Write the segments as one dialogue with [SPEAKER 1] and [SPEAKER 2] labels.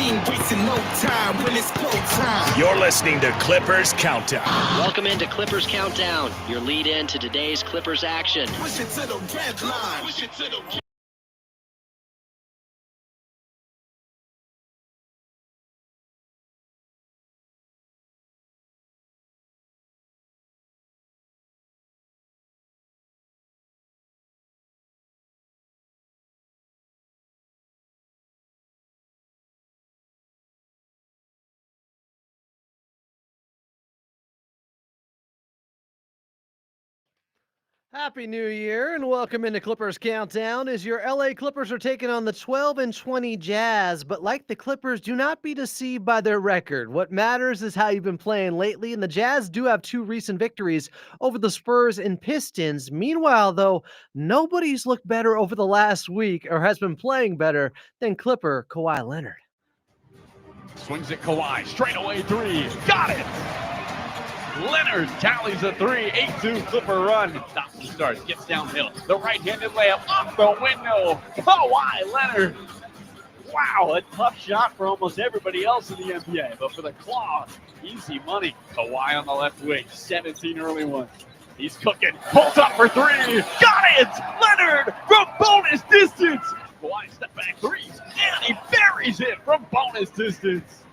[SPEAKER 1] ain't wasting no time when it's go time.
[SPEAKER 2] You're listening to Clippers Countdown.
[SPEAKER 3] Welcome into Clippers Countdown, your lead in to today's Clippers action.
[SPEAKER 1] Push it to the red line. Push it to the
[SPEAKER 4] Happy New Year and welcome into Clippers Countdown as your LA Clippers are taking on the 12-20 Jazz, but like the Clippers, do not be deceived by their record. What matters is how you've been playing lately, and the Jazz do have 2 recent victories over the Spurs and Pistons. Meanwhile, though, nobody's looked better over the last week or has been playing better than Clipper Kawhi Leonard.
[SPEAKER 5] Swings it Kawhi, straight away three, got it! Leonard tallies a 3, 8-2 Clipper run. Stops and starts, gets downhill. The right-handed layup off the window. Kawhi Leonard. Wow, a tough shot for almost everybody else in the NBA. But for the Claw, easy money. Kawhi on the left wing, 17 early ones. He's cooking, pulls up for 3. Got it! Leonard from bonus distance. Kawhi step back threes, and he buries it from bonus distance.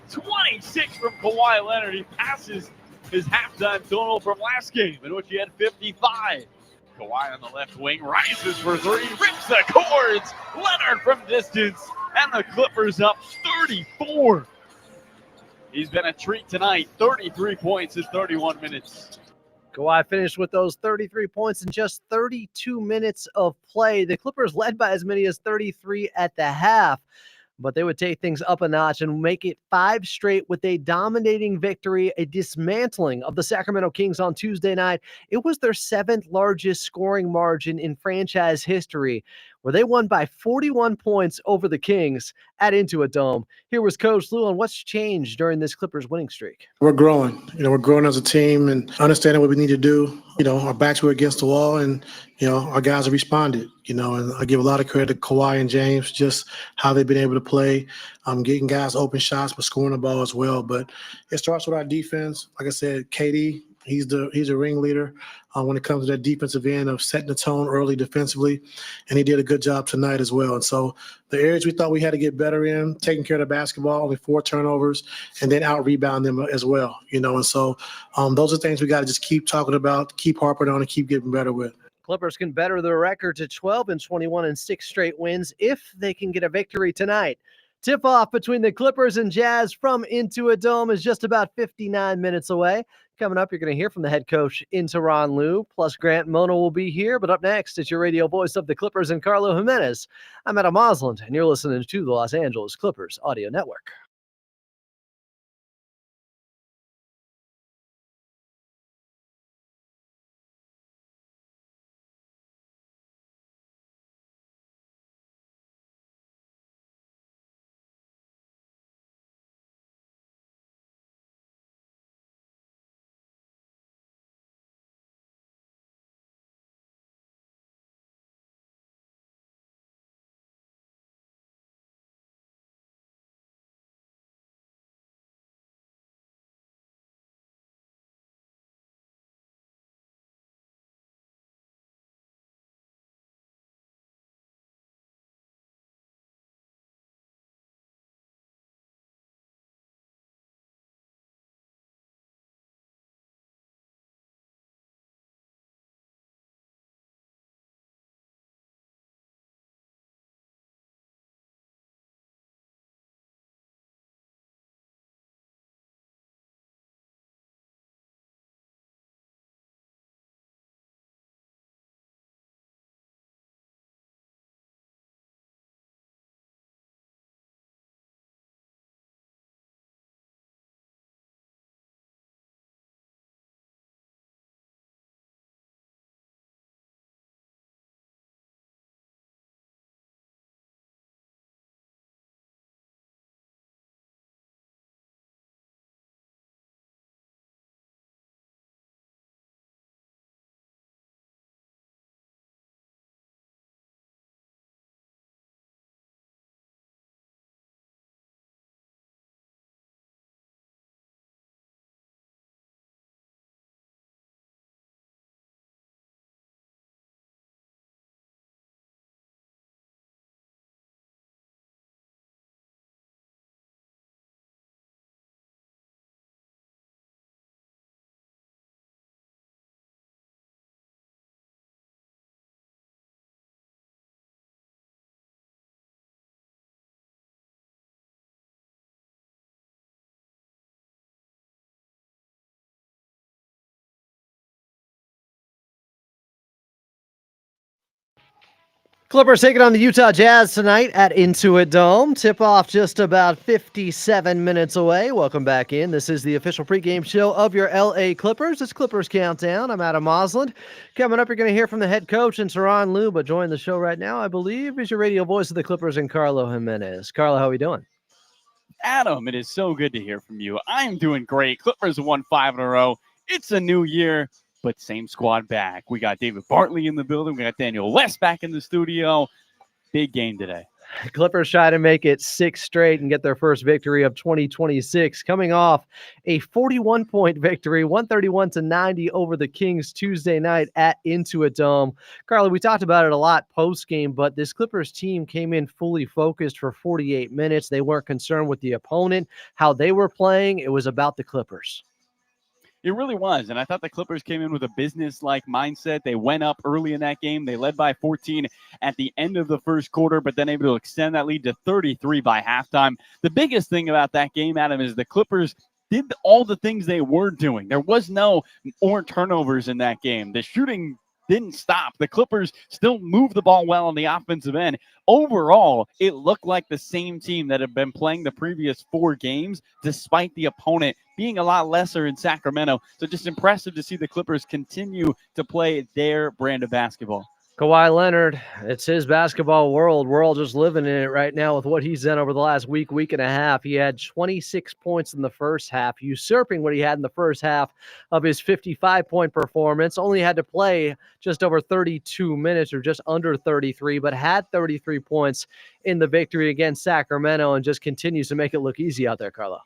[SPEAKER 5] 26 from Kawhi Leonard. He passes his halftime total from last game, in which he had 55. Kawhi on the left wing rises for 3, rips the cords. Leonard from distance, and the Clippers up 34. He's been a treat tonight. 33 points in 31 minutes.
[SPEAKER 4] Kawhi finished with those 33 points in just 32 minutes of play. The Clippers led by as many as 33 at the half, but they would take things up a notch and make it 5 straight with a dominating victory, a dismantling of the Sacramento Kings on Tuesday night. It was their 7th largest scoring margin in franchise history, where they won by 41 points over the Kings at Intuit Dome. Here was Coach Lou on what's changed during this Clippers winning streak.
[SPEAKER 6] We're growing. We're growing as a team and understanding what we need to do. Our backs were against the wall, and our guys have responded. And I give a lot of credit to Kawhi and James, just how they've been able to play, getting guys open shots, but scoring the ball as well. But it starts with our defense. Like I said, KD, he's a ringleader when it comes to that defensive end of setting the tone early defensively, and he did a good job tonight as well. And so the areas we thought we had to get better in, taking care of the basketball, only 4 turnovers, and then out-rebound them as well. And so those are things we got to just keep talking about, keep harping on, and keep getting better with.
[SPEAKER 4] Clippers can better their record to 12-21 and 6 straight wins if they can get a victory tonight. Tip-off between the Clippers and Jazz from Intuit Dome is just about 59 minutes away. Coming up, you're going to hear from the head coach in Tyronn Lue, plus Grant Mona will be here. But up next is your radio voice of the Clippers and Carlo Jimenez. I'm Adam Osland, and you're listening to the Los Angeles Clippers Audio Network. Clippers taking on the Utah Jazz tonight at Intuit Dome. Tip-off just about 57 minutes away. Welcome back in. This is the official pregame show of your LA Clippers. It's Clippers Countdown. I'm Adam Osland. Coming up, you're going to hear from the head coach and Teron Lue, but joining the show right now, I believe, is your radio voice of the Clippers and Carlo Jimenez. Carlo, how are we doing?
[SPEAKER 5] Adam, it is so good to hear from you. I'm doing great. Clippers won 5 in a row. It's a new year, but same squad back. We got David Bartley in the building. We got Daniel West back in the studio. Big game today.
[SPEAKER 4] Clippers try to make it 6 straight and get their first victory of 2026, coming off a 41-point victory, 131-90 over the Kings Tuesday night at Intuit Dome. Carly, we talked about it a lot post-game, but this Clippers team came in fully focused for 48 minutes. They weren't concerned with the opponent, how they were playing. It was about the Clippers.
[SPEAKER 5] It really was, and I thought the Clippers came in with a business-like mindset. They went up early in that game. They led by 14 at the end of the first quarter, but then able to extend that lead to 33 by halftime. The biggest thing about that game, Adam, is the Clippers did all the things they were doing. There was no more turnovers in that game. The shooting didn't stop. The Clippers still moved the ball well on the offensive end. Overall, it looked like the same team that had been playing the previous 4 games, despite the opponent being a lot lesser in Sacramento. So just impressive to see the Clippers continue to play their brand of basketball.
[SPEAKER 4] Kawhi Leonard, it's his basketball world. We're all just living in it right now with what he's done over the last week and a half. He had 26 points in the first half, usurping what he had in the first half of his 55-point performance. Only had to play just over 32 minutes or just under 33, but had 33 points in the victory against Sacramento and just continues to make it look easy out there, Carlo.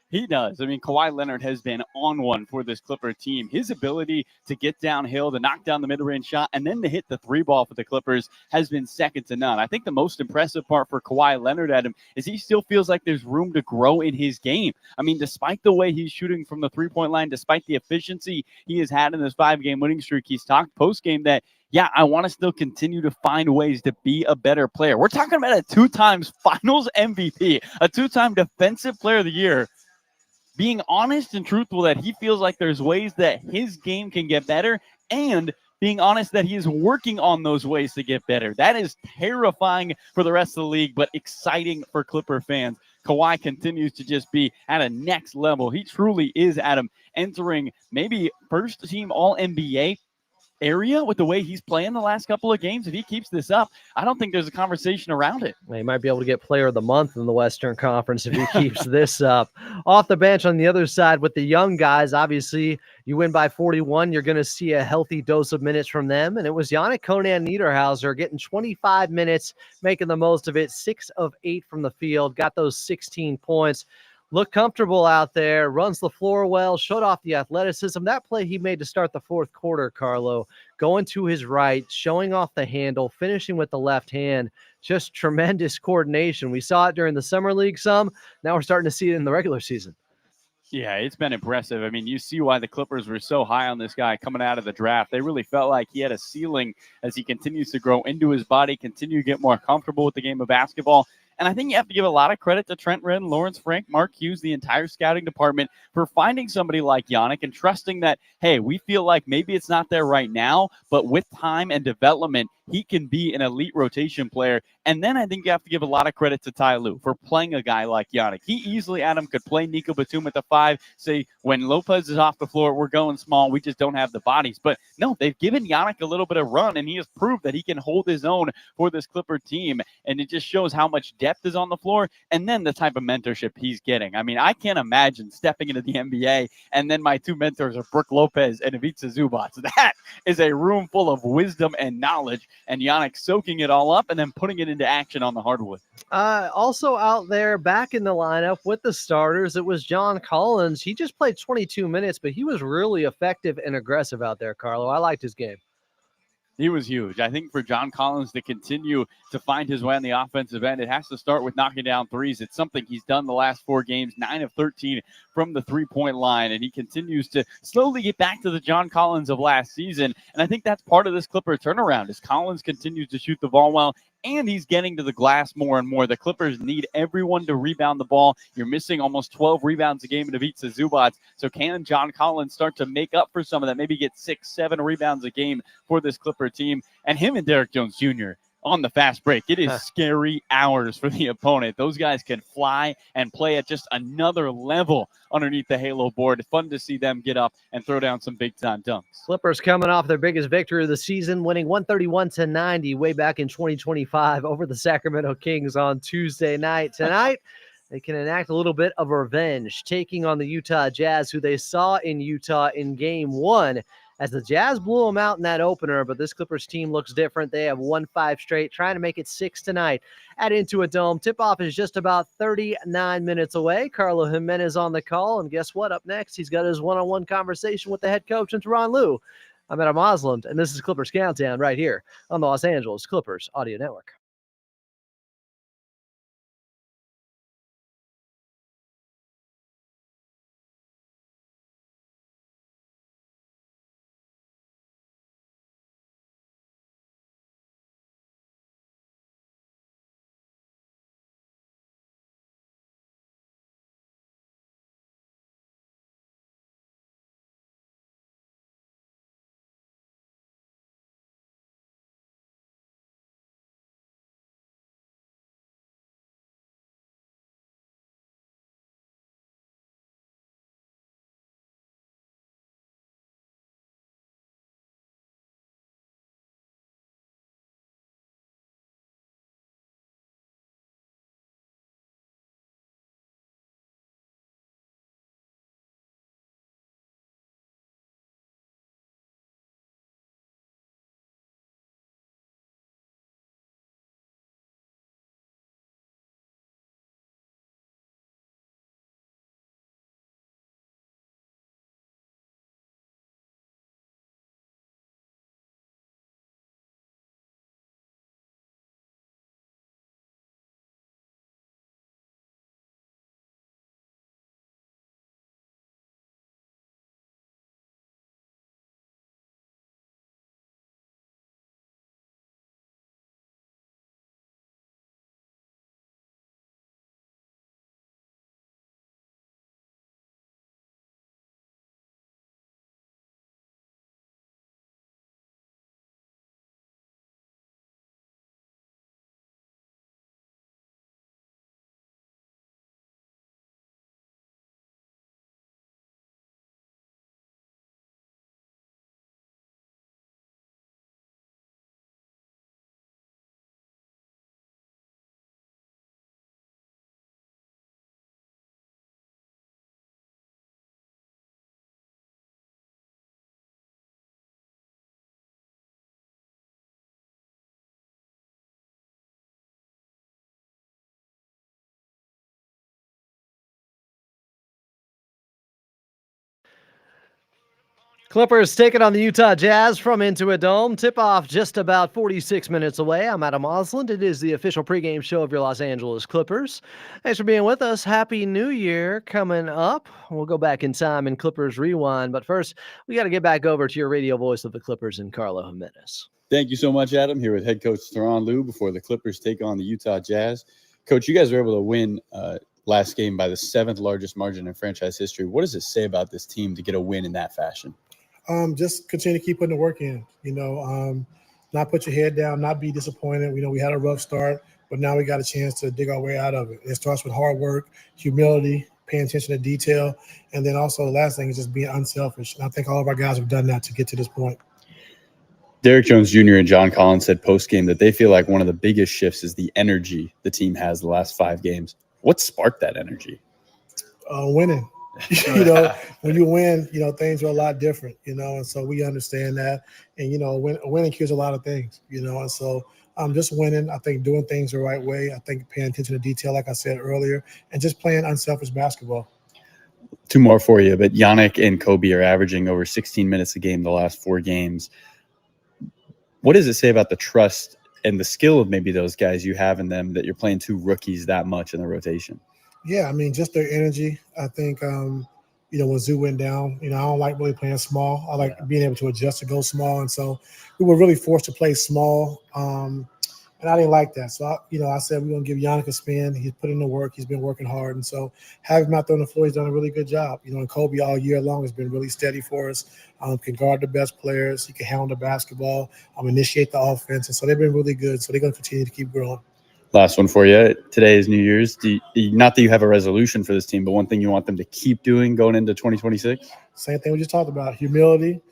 [SPEAKER 5] He does. I mean, Kawhi Leonard has been on one for this Clipper team. His ability to get downhill, to knock down the mid-range shot, and then to hit the 3 ball for the Clippers has been second to none. I think the most impressive part for Kawhi Leonard, Adam, is he still feels like there's room to grow in his game. I mean, despite the way he's shooting from the 3-point line, despite the efficiency he has had in this 5-game winning streak, he's talked post-game that, yeah, I want to still continue to find ways to be a better player. We're talking about a 2-time finals MVP, a 2-time defensive player of the year, being honest and truthful that he feels like there's ways that his game can get better, and being honest that he is working on those ways to get better. That is terrifying for the rest of the league, but exciting for Clipper fans. Kawhi continues to just be at a next level. He truly is, Adam, entering maybe first-team All-NBA area with the way he's playing the last couple of games. If he keeps this up, I don't think there's a conversation around it.
[SPEAKER 4] He might be able to get player of the month in the Western Conference if he keeps this up. Off the bench on the other side with the young guys, obviously you win by 41, you're going to see a healthy dose of minutes from them. And it was Yannick Conan Niederhauser getting 25 minutes, making the most of it, 6 of 8 from the field, got those 16 points. Looked comfortable out there, runs the floor well, showed off the athleticism. That play he made to start the fourth quarter, Carlo, going to his right, showing off the handle, finishing with the left hand. Just tremendous coordination. We saw it during the summer league some. Now we're starting to see it in the regular season.
[SPEAKER 5] Yeah, it's been impressive. I mean, you see why the Clippers were so high on this guy coming out of the draft. They really felt like he had a ceiling as he continues to grow into his body, continue to get more comfortable with the game of basketball. And I think you have to give a lot of credit to Trent Redden, Lawrence Frank, Mark Hughes, the entire scouting department for finding somebody like Yannick and trusting that, hey, we feel like maybe it's not there right now, but with time and development, he can be an elite rotation player. And then I think you have to give a lot of credit to Ty Lue for playing a guy like Yannick. He easily, Adam, could play Nico Batum at the 5, say, when Lopez is off the floor, we're going small, we just don't have the bodies. But no, they've given Yannick a little bit of run, and he has proved that he can hold his own for this Clipper team. And it just shows how much depth is on the floor, and then the type of mentorship he's getting. I mean, I can't imagine stepping into the NBA, and then my 2 mentors are Brooke Lopez and Ivica Zubac. That is a room full of wisdom and knowledge, and Yannick soaking it all up and then putting it into action on the hardwood.
[SPEAKER 4] Also out there back in the lineup with the starters, it was John Collins. He just played 22 minutes, but he was really effective and aggressive out there, Carlo. I liked his game.
[SPEAKER 5] He was huge. I think for John Collins to continue to find his way on the offensive end, it has to start with knocking down threes. It's something he's done the last 4 games, 9 of 13 from the 3-point line, and he continues to slowly get back to the John Collins of last season. And I think that's part of this Clipper turnaround, as Collins continues to shoot the ball well, and he's getting to the glass more and more. The Clippers need everyone to rebound the ball. You're missing almost 12 rebounds a game in Ivica Zubac. So can John Collins start to make up for some of that, maybe get 6, 7 rebounds a game for this Clipper team? And him and Derek Jones Jr., on the fast break. It is scary hours for the opponent. Those guys can fly and play at just another level underneath the Halo board. Fun to see them get up and throw down some big-time dunks.
[SPEAKER 4] Clippers coming off their biggest victory of the season, winning 131-90 way back in 2025 over the Sacramento Kings on Tuesday night. Tonight, they can enact a little bit of revenge, taking on the Utah Jazz, who they saw in Utah in Game 1, as the Jazz blew them out in that opener. But this Clippers team looks different. They have won 5 straight, trying to make it 6 tonight at Intuit Dome. Tip-off is just about 39 minutes away. Carlo Jimenez on the call, and guess what? Up next, he's got his one-on-one conversation with the head coach, and Teron Lue. I'm Adam Osland, and this is Clippers Countdown right here on the Los Angeles Clippers Audio Network. Clippers taking on the Utah Jazz from Intuit Dome. Tip-off just about 46 minutes away. I'm Adam Osland. It is the official pregame show of your Los Angeles Clippers. Thanks for being with us. Happy New Year coming up. We'll go back in time in Clippers Rewind. But first, we got to get back over to your radio voice of the Clippers and Carlo Jimenez.
[SPEAKER 7] Thank you so much, Adam. Here with head coach Teron Lue before the Clippers take on the Utah Jazz. Coach, you guys were able to win last game by the 7th largest margin in franchise history. What does it say about this team to get a win in that fashion?
[SPEAKER 6] Just continue to keep putting the work in, not put your head down, not be disappointed. We had a rough start, but now we got a chance to dig our way out of it. It starts with hard work, humility, paying attention to detail, and then also the last thing is just being unselfish. And I think all of our guys have done that to get to this point.
[SPEAKER 7] Derrick Jones Jr. and John Collins said post-game that they feel like one of the biggest shifts is the energy the team has the last 5 games. What sparked that energy?
[SPEAKER 6] Winning. When you win, things are a lot different, and so we understand that. And, winning cures a lot of things, and so I'm just winning. I think doing things the right way. I think paying attention to detail, like I said earlier, and just playing unselfish basketball.
[SPEAKER 7] 2 more for you, but Giannis and Kobe are averaging over 16 minutes a game the last 4 games. What does it say about the trust and the skill of maybe those guys you have in them that you're playing 2 rookies that much in the rotation?
[SPEAKER 6] Yeah, just their energy. I think, when Zoo went down, I don't like really playing small. I like being able to adjust to go small. And so we were really forced to play small. And I didn't like that. So, I said we're going to give Yannick a spin. He's put in the work. He's been working hard. And so having him out there on the floor, he's done a really good job. And Kobe all year long has been really steady for us, can guard the best players. He can handle the basketball, initiate the offense. And so they've been really good. So they're going to continue to keep growing.
[SPEAKER 7] Last one for you. Today is New Year's. Not that you have a resolution for this team, but one thing you want them to keep doing going into 2026?
[SPEAKER 6] Same thing we just talked about, humility,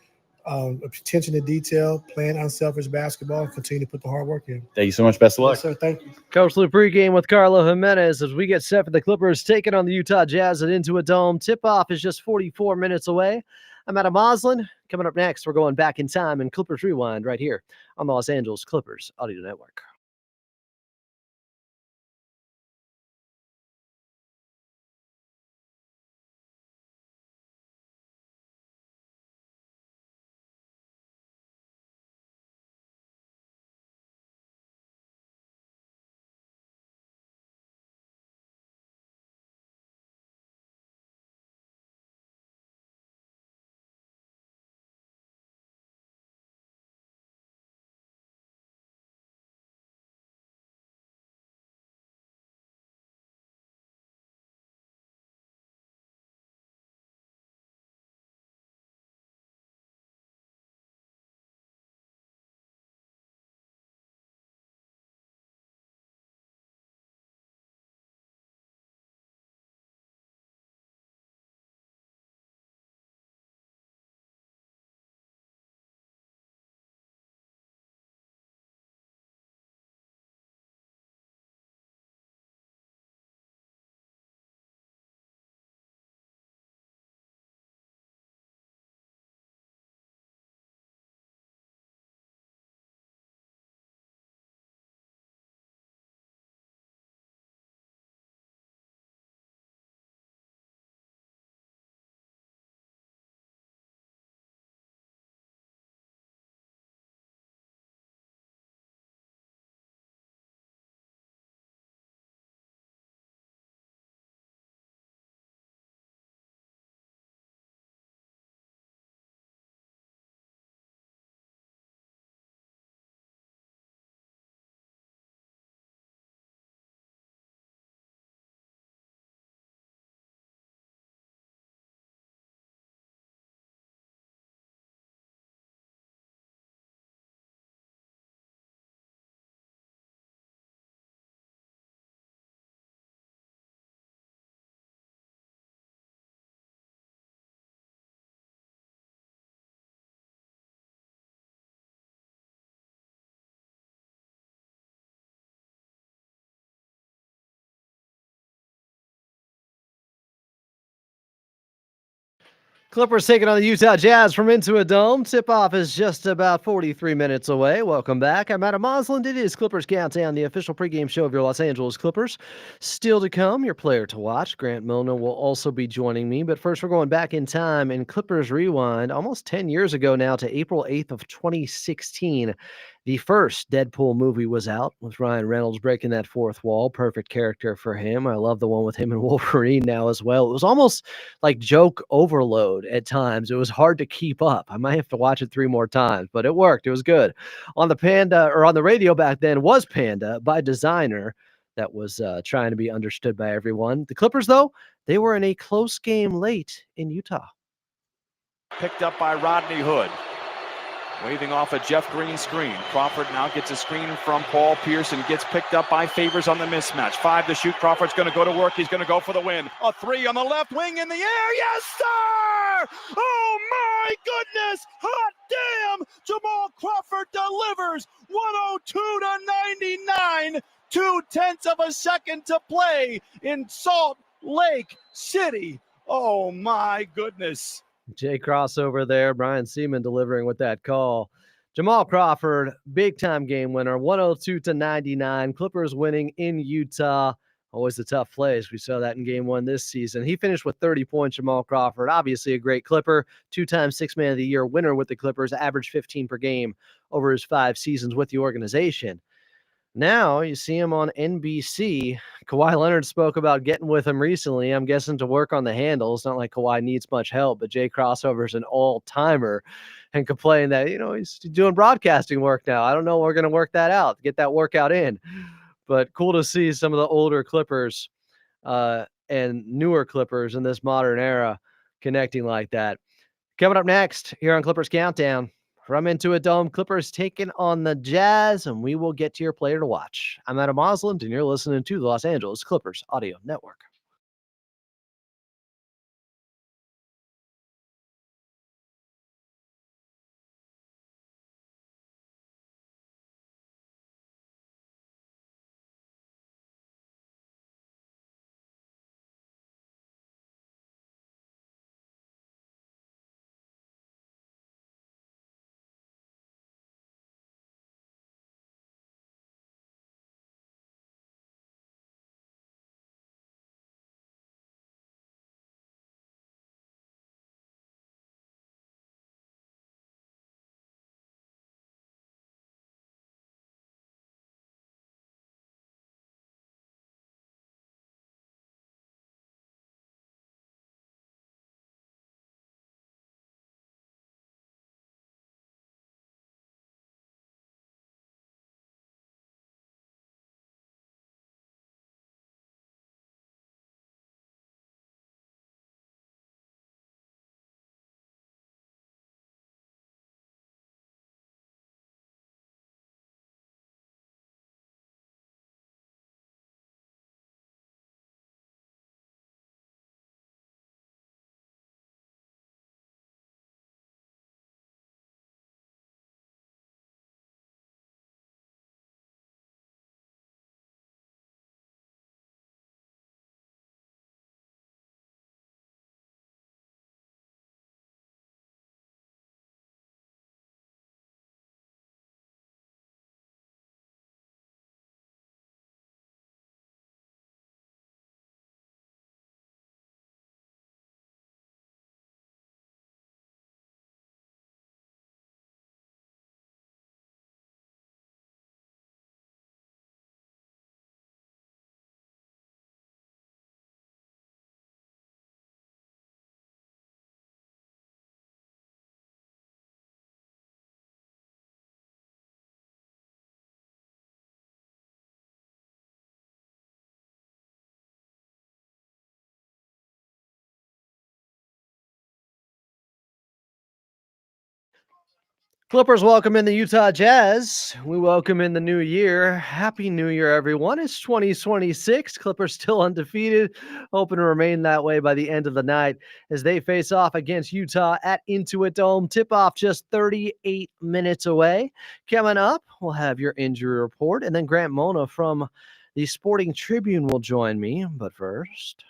[SPEAKER 6] attention to detail, playing unselfish basketball, and continue to put the hard work in.
[SPEAKER 7] Thank you so much. Best of luck.
[SPEAKER 6] Yes, sir. Thank you.
[SPEAKER 4] Coach Lou pregame with Carlo Jimenez as we get set for the Clippers taking on the Utah Jazz at Intuit Dome. Tip-off is just 44 minutes away. I'm Adam Moslin. Coming up next, we're going back in time and Clippers Rewind right here on the Los Angeles Clippers Audio Network. Clippers taking on the Utah Jazz from Intuit Dome. Tip-off is just about 43 minutes away. Welcome back. I'm Adam Moslin. It is Clippers Countdown, the official pregame show of your Los Angeles Clippers. Still to come, your player to watch, Grant Milner, will also be joining me. But first, we're going back in time in Clippers Rewind almost 10 years ago now to April 8th of 2016. The first Deadpool movie was out with Ryan Reynolds breaking that fourth wall. Perfect character for him. I love the one with him and Wolverine now as well. It was almost like joke overload at times. It was hard to keep up. I might have to watch it 3 more times, but it worked. It was good. On the radio back then was Panda by Designer. That was trying to be understood by everyone. The Clippers, though, they were in a close game late in Utah.
[SPEAKER 8] Picked up by Rodney Hood. Waving off a Jeff Green screen. Crawford now gets a screen from Paul Pierce and gets picked up by Favors on the mismatch. 5 to shoot. Crawford's going to go to work. He's going to go for the win. A 3 on the left wing in the air. Yes, sir! Oh, my goodness! Hot damn! Jamal Crawford delivers 102 to 99. 0.2 of a second to play in Salt Lake City. Oh, my goodness.
[SPEAKER 4] Jay crossover there. Brian Seaman delivering with that call. Jamal Crawford, big-time game winner, 102 to 99. Clippers winning in Utah. Always a tough place. We saw that in game 1 this season. He finished with 30 points, Jamal Crawford. Obviously a great Clipper. 2-time Sixth Man of the Year winner with the Clippers. Averaged 15 per game over his 5 seasons with the organization. Now you see him on NBC. Kawhi Leonard spoke about getting with him recently. I'm guessing to work on the handle. It's not like Kawhi needs much help, but Jay Crossover's an all-timer and complained that, he's doing broadcasting work now. I don't know. We're going to work that out, get that workout in. But cool to see some of the older Clippers and newer Clippers in this modern era connecting like that. Coming up next here on Clippers Countdown, from Intuit Dome, Clippers taking on the Jazz, and we will get to your player to watch. I'm Adam Osland, and you're listening to the Los Angeles Clippers Audio Network. Clippers welcome in the Utah Jazz. We welcome in the new year. Happy New Year, everyone. It's 2026. Clippers still undefeated, hoping to remain that way by the end of the night as they face off against Utah at Intuit Dome. Tip-off just 38 minutes away. Coming up, we'll have your injury report, and then Grant Mona from the Sporting Tribune will join me. But first,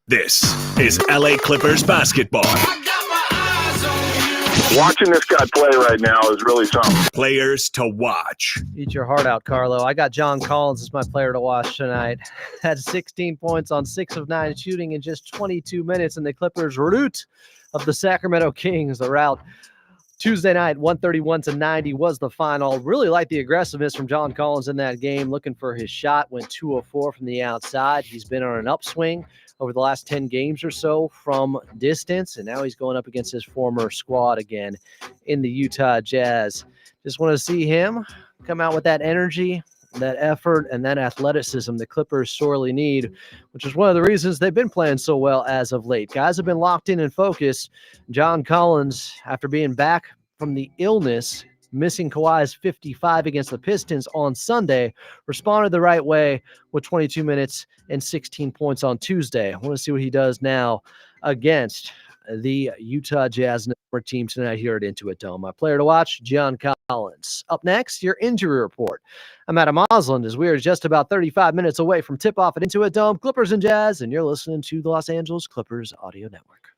[SPEAKER 2] This is LA Clippers basketball.
[SPEAKER 9] Watching this guy play right now is really something.
[SPEAKER 2] Players to watch.
[SPEAKER 4] eat your heart out, Carlo. I got John Collins as my player to watch tonight. Had 16 points on 6 of 9 shooting in just 22 minutes, and the Clippers rout of the Sacramento Kings. The rout Tuesday night, 131-90 was the final. Really like the aggressiveness from John Collins in that game. Looking for his shot, went 2 of 4 from the outside. He's been on an upswing over the last 10 games or so from distance, and now he's going up against his former squad again in the Utah Jazz. Just want to see him come out with that energy, that effort, and that athleticism the Clippers sorely need, which is one of the reasons they've been playing so well as of late. Guys have been locked in and focused. John Collins, after being back from the illness, missing Kawhi's 55 against the Pistons on Sunday, responded the right way with 22 minutes and 16 points on Tuesday. I want to see what he does now against the Utah Jazz Network team tonight here at Intuit Dome. My player to watch, John Collins. Up next, your injury report. I'm Adam Osland as we are just about 35 minutes away from tip-off at Intuit Dome, Clippers and Jazz, and you're listening to the Los Angeles Clippers Audio Network.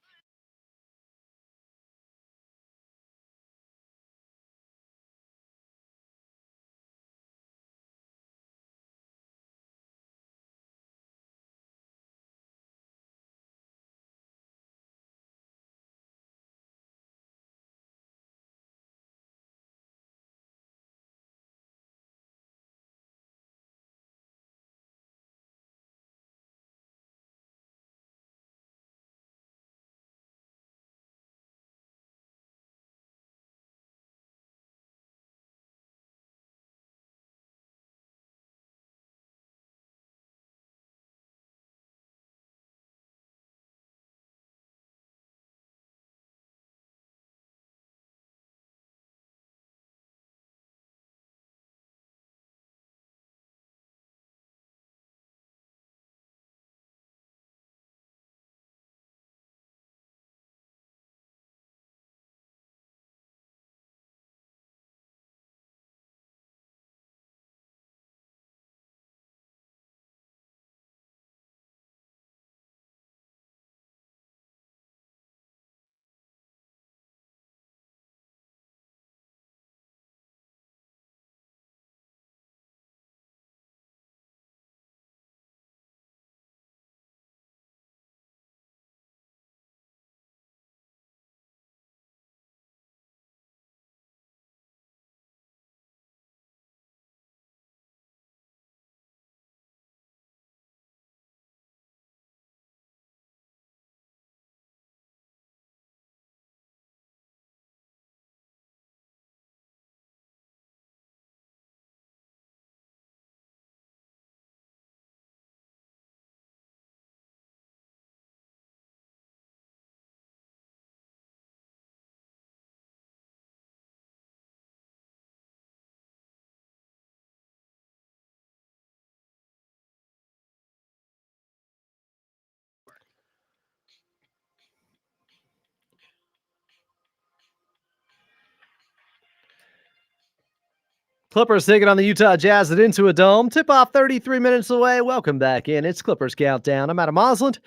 [SPEAKER 4] Clippers taking on the Utah Jazz at Intuit Dome. Tip-off 33 minutes away. Welcome back in. It's Clippers Countdown. I'm Adam Osland.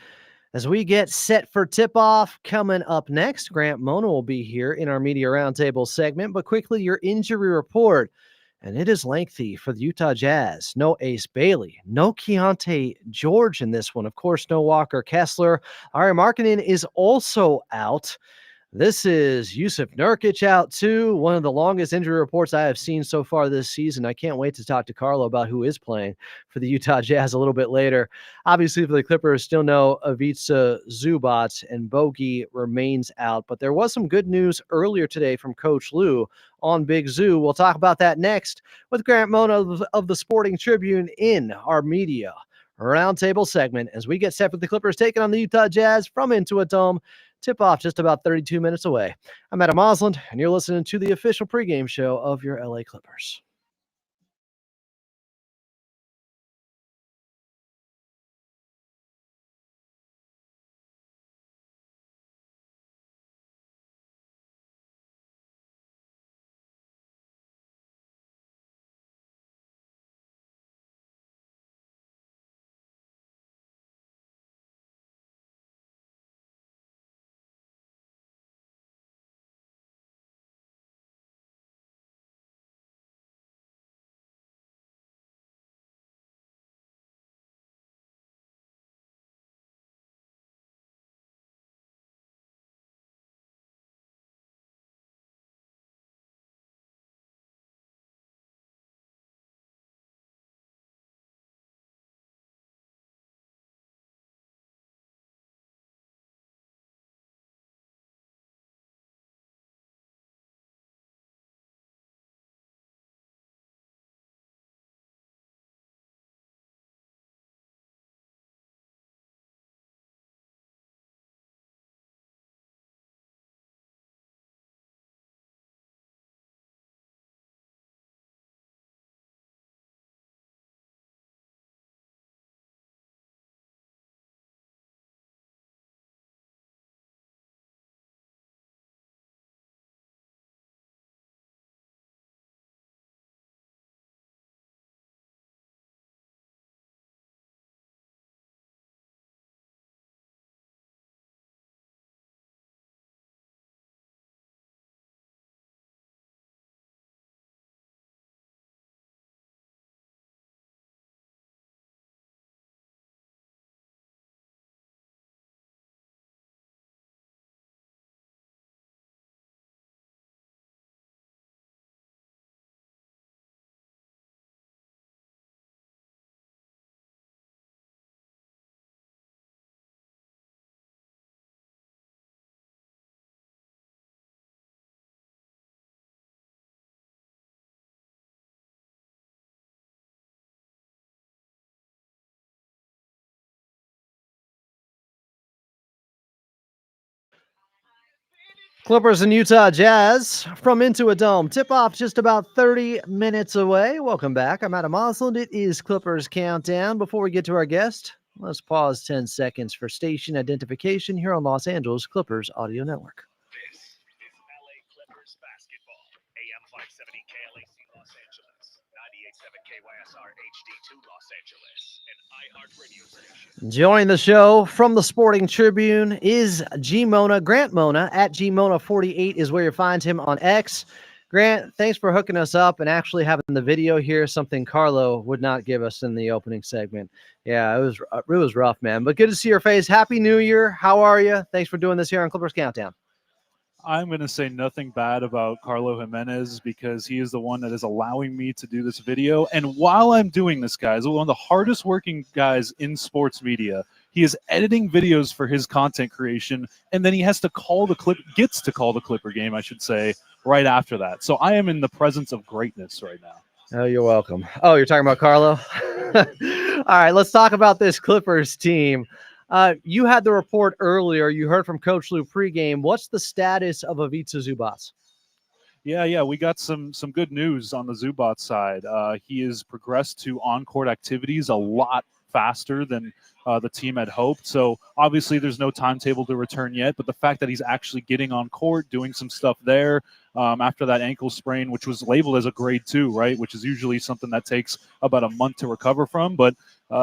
[SPEAKER 4] As we get set for tip-off, coming up next, Grant Mona will be here in our Media Roundtable segment. But quickly, your injury report. And it is lengthy for the Utah Jazz. No Ace Bailey, no Keontae George in this one. Of course, no Walker Kessler. Ari Markkanen is also out. This is Yusuf Nurkic out too. One of the longest injury reports I have seen so far this season. I can't wait to talk to Carlo about who is playing for the Utah Jazz a little bit later. Obviously, for the Clippers, still no Ivica Zubac, and Bogey remains out. But there was some good news earlier today from Coach Lue on Big Zoo. We'll talk about that next with Grant Mona of the Sporting Tribune in our Media Roundtable segment as we get set for the Clippers taking on the Utah Jazz from Intuit Dome. Tip-off just about 32 minutes away. I'm Adam Osland, and you're listening to the official pregame show of your LA Clippers. Clippers and Utah Jazz from Intuit Dome. Tip-off just about 30 minutes away. Welcome back. I'm Adam Osland. It is Clippers Countdown. Before we get to our guest, let's pause 10 seconds for station identification here on Los Angeles Clippers Audio Network.
[SPEAKER 2] This is LA Clippers basketball. AM 570 KLAC Los Angeles, 98.7 KYSR HD2 Los Angeles, and iHeart Radio Station.
[SPEAKER 4] Joining the show from the Sporting Tribune is G Mona, Grant Mona at GMona48 is where you find him on X. Grant, thanks for hooking us up and actually having the video here, something Carlo would not give us in the opening segment. Yeah, it was rough, man, but good to see your face. Happy New Year. How are you? Thanks for doing this here on Clippers Countdown.
[SPEAKER 10] I'm going to say nothing bad about Carlo Jimenez because he is the one that is allowing me to do this video. And while I'm doing this, guys, one of the hardest working guys in sports media, he is editing videos for his content creation, and then he has to gets to call the Clipper game, I should say, right after that. So I am in the presence of greatness right now.
[SPEAKER 4] Oh, you're welcome. Oh, you're talking about Carlo? All right, let's talk about this Clippers team. You had the report earlier. You heard from Coach Lue pregame. What's the status of Ivica Zubac?
[SPEAKER 10] Yeah, we got some good news on the Zubac side. He has progressed to on-court activities a lot faster than the team had hoped. So obviously there's no timetable to return yet, but the fact that he's actually getting on court, doing some stuff there after that ankle sprain, which was labeled as a grade 2, right, which is usually something that takes about a month to recover from. But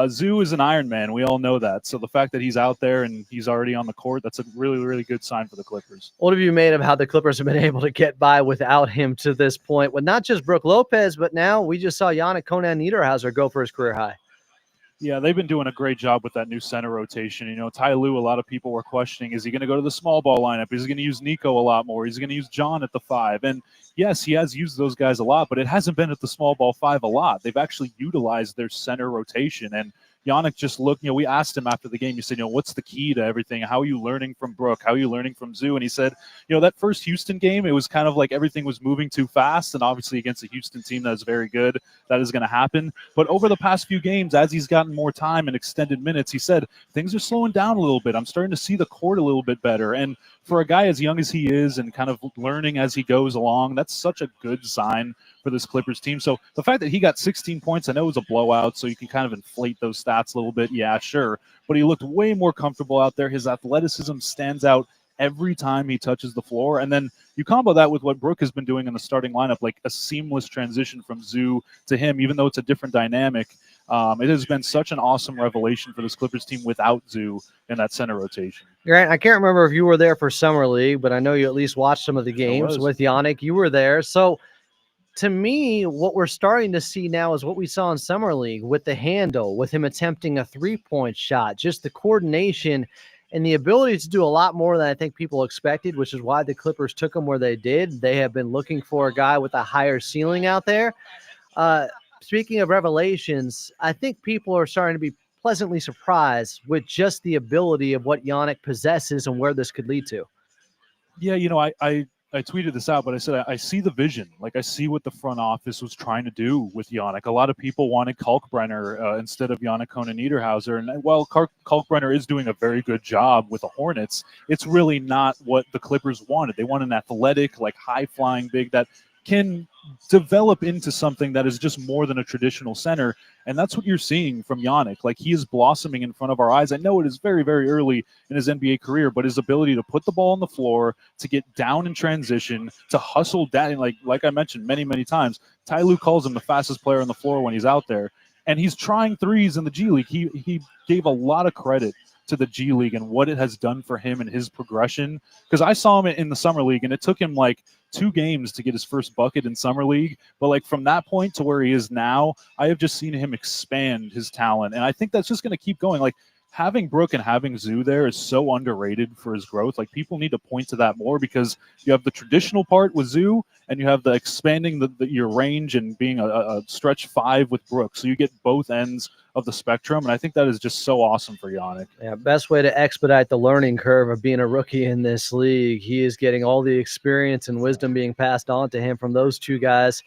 [SPEAKER 10] Zoo is an Iron Man. We all know that. So the fact that he's out there and he's already on the court, that's a really, really good sign for the Clippers.
[SPEAKER 4] What have you made of how the Clippers have been able to get by without him to this point? With not just Brook Lopez, but now we just saw Yannick Conan Niederhauser go for his career high.
[SPEAKER 10] Yeah, they've been doing a great job with that new center rotation. You know, Ty Lue, a lot of people were questioning, is he going to go to the small ball lineup? Is he going to use Nico a lot more? Is he going to use John at the 5? And yes, he has used those guys a lot, but it hasn't been at the small ball 5 a lot. They've actually utilized their center rotation. And Yannick just looked, we asked him after the game, you said, what's the key to everything? How are you learning from Brook? How are you learning from Zoo? And he said, that first Houston game, it was kind of like everything was moving too fast. And obviously against a Houston team that's very good, that is going to happen. But over the past few games, as he's gotten more time and extended minutes, he said, things are slowing down a little bit. I'm starting to see the court a little bit better. And for a guy as young as he is and kind of learning as he goes along, that's such a good sign for this Clippers team. So the fact that he got 16 points, I know it was a blowout, so you can kind of inflate those stats a little bit. Yeah, sure. But he looked way more comfortable out there. His athleticism stands out every time he touches the floor. And then you combo that with what Brook has been doing in the starting lineup, like a seamless transition from Zoo to him, even though it's a different dynamic. It has been such an awesome revelation for this Clippers team without Zoo in that center rotation.
[SPEAKER 4] Grant, I can't remember if you were there for Summer League, but I know you at least watched some of the games with Yannick. You were there. So to me, what we're starting to see now is what we saw in Summer League with the handle, with him attempting a three-point shot, just the coordination and the ability to do a lot more than I think people expected, which is why the Clippers took him where they did. They have been looking for a guy with a higher ceiling out there. Speaking of revelations, I think people are starting to be pleasantly surprised with just the ability of what Yannick possesses and where this could lead to.
[SPEAKER 10] Yeah, I tweeted this out, but I said I see the vision. Like, I see what the front office was trying to do with Yannick. A lot of people wanted Kalkbrenner instead of Yannick Conan Niederhauser. And while Kalkbrenner is doing a very good job with the Hornets, it's really not what the Clippers wanted. They want an athletic, like high-flying big that can develop into something that is just more than a traditional center. And that's what you're seeing from Yannick. Like, he is blossoming in front of our eyes. I know it is very, very early in his NBA career, but his ability to put the ball on the floor, to get down in transition, to hustle down, like I mentioned many, many times, Ty Lue calls him the fastest player on the floor when he's out there. And he's trying threes in the G League. He gave a lot of credit to the G League and what it has done for him and his progression. Because I saw him in the Summer League, and it took him like 2 games to get his first bucket in Summer League. But like from that point to where he is now, I have just seen him expand his talent. And I think that's just going to keep going. Like, having Brook and having Zoo there is so underrated for his growth. Like, people need to point to that more, because you have the traditional part with Zoo and you have the expanding your range and being a stretch 5 with Brook. So you get both ends of the spectrum. And I think that is just so awesome for Yannick.
[SPEAKER 4] Yeah, best way to expedite the learning curve of being a rookie in this league. He is getting all the experience and wisdom being passed on to him from those two guys.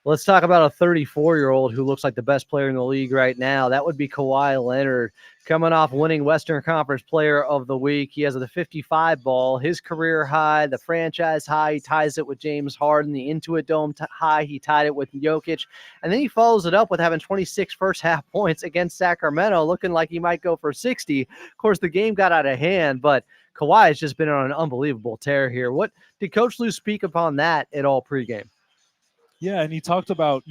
[SPEAKER 4] Let's talk about a 34-year-old who looks like the best player in the league right now. That would be Kawhi Leonard, coming off winning Western Conference Player of the Week. He has the 55 ball, his career high, the franchise high. He ties it with James Harden, the Intuit Dome high. He tied it with Jokic. And then he follows it up with having 26 first-half points against Sacramento, looking like he might go for 60. Of course, the game got out of hand, but Kawhi has just been on an unbelievable tear here. What did Coach Lue speak upon that at all pregame?
[SPEAKER 10] Yeah, and he talked about,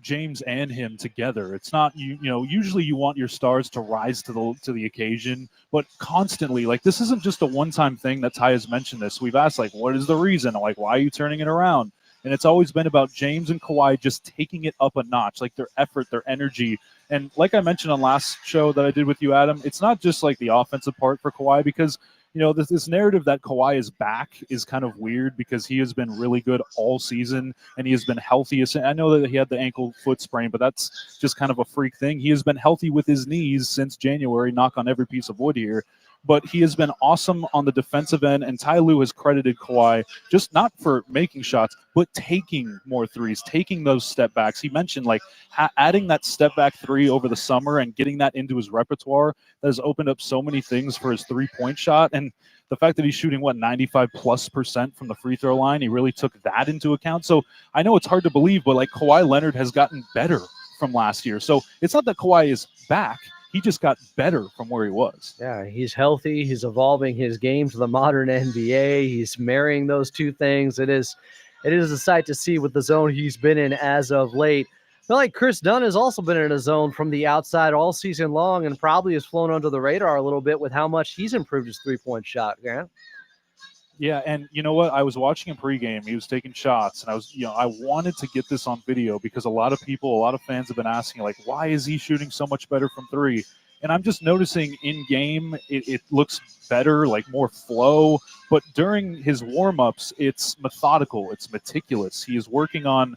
[SPEAKER 10] James and him together. It's not, usually you want your stars to rise to the occasion, but constantly, like, this isn't just a one-time thing that Ty has mentioned this. We've asked, like, what is the reason? Like, why are you turning it around? And it's always been about James and Kawhi just taking it up a notch, like their effort, their energy. And like I mentioned on last show that I did with you, Adam, it's not just like the offensive part for Kawhi, because this narrative that Kawhi is back is kind of weird, because he has been really good all season and he has been healthy. I know that he had the ankle foot sprain, but that's just kind of a freak thing. He has been healthy with his knees since January, knock on every piece of wood here. But he has been awesome on the defensive end, and Ty Lue has credited Kawhi just not for making shots, but taking more threes, taking those step backs. He mentioned like adding that step back 3 over the summer and getting that into his repertoire. That has opened up so many things for his 3-point shot. And the fact that he's shooting 95+% from the free throw line, he really took that into account. So I know it's hard to believe, but like Kawhi Leonard has gotten better from last year. So it's not that Kawhi is back. he just got better from where he was.
[SPEAKER 4] Yeah, he's healthy. He's evolving his game to the modern NBA. He's marrying those two things. It is a sight to see with the zone he's been in as of late. I feel like Chris Dunn has also been in a zone from the outside all season long and probably has flown under the radar a little bit with how much he's improved his three-point shot, Grant.
[SPEAKER 10] Yeah, and you know what? I was watching him pregame. He was taking shots, and I wanted to get this on video because a lot of fans have been asking, like, why is he shooting so much better from three? And I'm just noticing in game, it looks better, like more flow. But during his warm-ups, it's methodical, it's meticulous. He is working on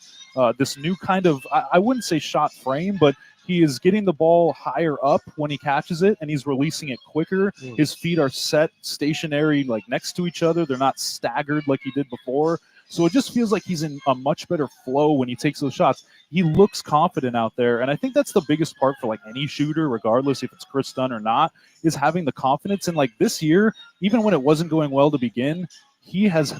[SPEAKER 10] this new kind of, I wouldn't say shot frame, but he is getting the ball higher up when he catches it, and he's releasing it quicker. His feet are set stationary, like next to each other. They're not staggered like he did before. So it just feels like he's in a much better flow when he takes those shots. He looks confident out there, and I think that's the biggest part for like any shooter, regardless if it's Chris Dunn or not, is having the confidence. And like this year, even when it wasn't going well to begin, he has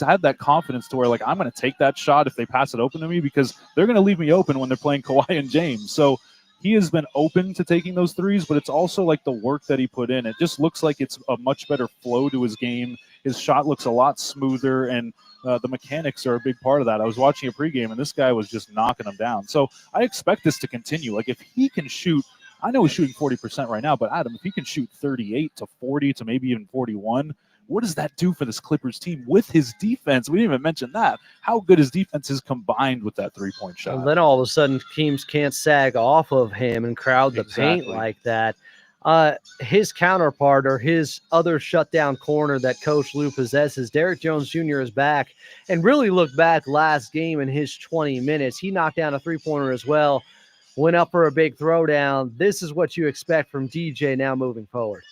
[SPEAKER 10] had that confidence to where like I'm going to take that shot if they pass it open to me because they're going to leave me open when they're playing Kawhi and James. So he has been open to taking those threes, but it's also like the work that he put in. It just looks like it's a much better flow to his game. His shot looks a lot smoother, and the mechanics are a big part of that. I was watching a pregame, and this guy was just knocking them down. So I expect this to continue. Like if he can shoot, I know he's shooting 40% right now, but Adam, if he can shoot 38 to 40 to maybe even 41, what does that do for this Clippers team with his defense? We didn't even mention that. How good his defense is combined with that three-point shot.
[SPEAKER 4] And then all of a sudden, teams can't sag off of him and crowd the paint like that. His counterpart or his other shutdown corner that Coach Lou possesses, Derrick Jones Jr. is back and really looked back last game in his 20 minutes. He knocked down a three-pointer as well, went up for a big throwdown. This is what you expect from DJ now moving forward.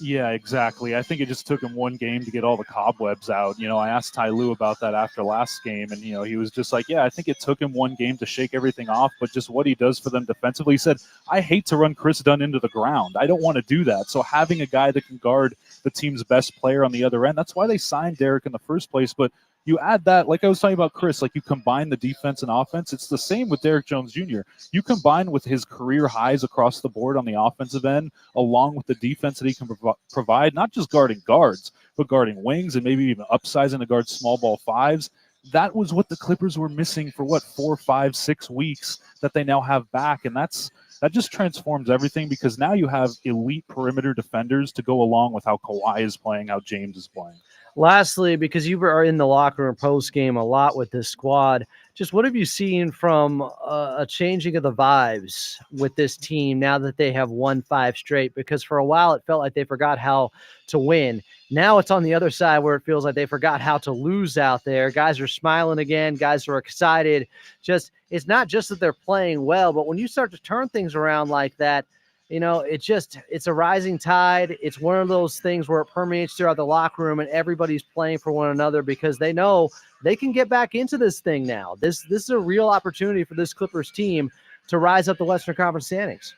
[SPEAKER 10] Yeah, exactly. I think it just took him one game to get all the cobwebs out. I asked Ty Lue about that after last game, and, he was just like, yeah, I think it took him one game to shake everything off, but just what he does for them defensively. He said, I hate to run Chris Dunn into the ground. I don't want to do that. So having a guy that can guard the team's best player on the other end, that's why they signed Derrick in the first place. But you add that, like I was talking about Chris, like you combine the defense and offense. It's the same with Derrick Jones Jr. You combine with his career highs across the board on the offensive end, along with the defense that he can provide, not just guarding guards, but guarding wings and maybe even upsizing to guard small ball fives. That was what the Clippers were missing for 4, 5, 6 weeks that they now have back. And that just transforms everything because now you have elite perimeter defenders to go along with how Kawhi is playing, how James is playing.
[SPEAKER 4] Lastly, because you are in the locker room post game a lot with this squad, just what have you seen from a changing of the vibes with this team now that they have won 5 straight? Because for a while it felt like they forgot how to win. Now it's on the other side where it feels like they forgot how to lose out there. Guys are smiling again. Guys are excited. It's not just that they're playing well, but when you start to turn things around like that, it's a rising tide. It's one of those things where it permeates throughout the locker room and everybody's playing for one another because they know they can get back into this thing now. This is a real opportunity for this Clippers team to rise up the Western Conference standings.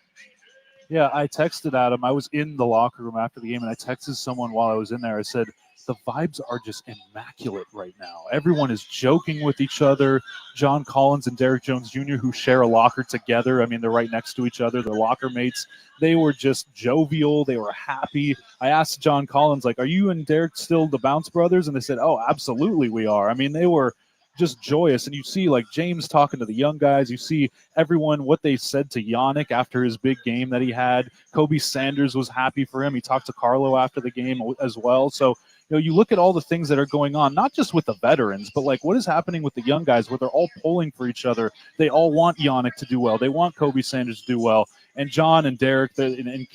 [SPEAKER 10] Yeah, I texted Adam. I was in the locker room after the game, and I texted someone while I was in there. I said, the vibes are just immaculate right now. Everyone is joking with each other. John Collins and Derrick Jones Jr., who share a locker together. I mean, they're right next to each other. They're locker mates. They were just jovial. They were happy. I asked John Collins, like, are you and Derrick still the Bounce Brothers? And they said, oh, absolutely we are. I mean, they were just joyous. And you see, like, James talking to the young guys. You see everyone, what they said to Yannick after his big game that he had. Kobe Sanders was happy for him. He talked to Carlo after the game as well. So, you look at all the things that are going on, not just with the veterans, but like what is happening with the young guys where they're all pulling for each other. They all want Yannick to do well. They want Kobe Sanders to do well. And John and Derrick and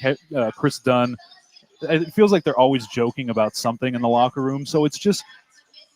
[SPEAKER 10] Chris Dunn, it feels like they're always joking about something in the locker room. So it's just,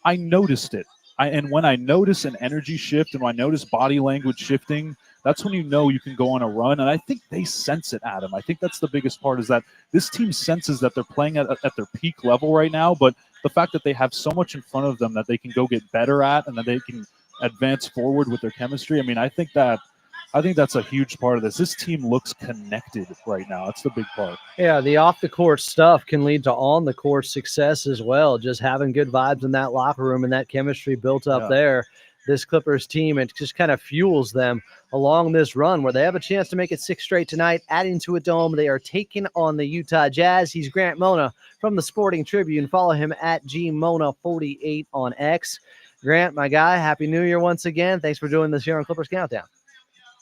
[SPEAKER 10] I noticed it. And when I notice an energy shift and when I notice body language shifting, that's when you know you can go on a run. And I think they sense it, Adam. I think that's the biggest part is that this team senses that they're playing at their peak level right now. But the fact that they have so much in front of them that they can go get better at and that they can advance forward with their chemistry. I mean, I think that's a huge part of this. This team looks connected right now. That's the big part.
[SPEAKER 4] Yeah, the off-the-court stuff can lead to on-the-court success as well. Just having good vibes in that locker room and that chemistry built up there. this Clippers team. It just kind of fuels them along this run where they have a chance to make it 6 straight tonight at Intuit Dome. They are taking on the Utah Jazz. He's Grant Mona from the Sporting Tribune. Follow him at GMona48 on X. Grant, my guy, Happy New Year once again. Thanks for doing this here on Clippers Countdown.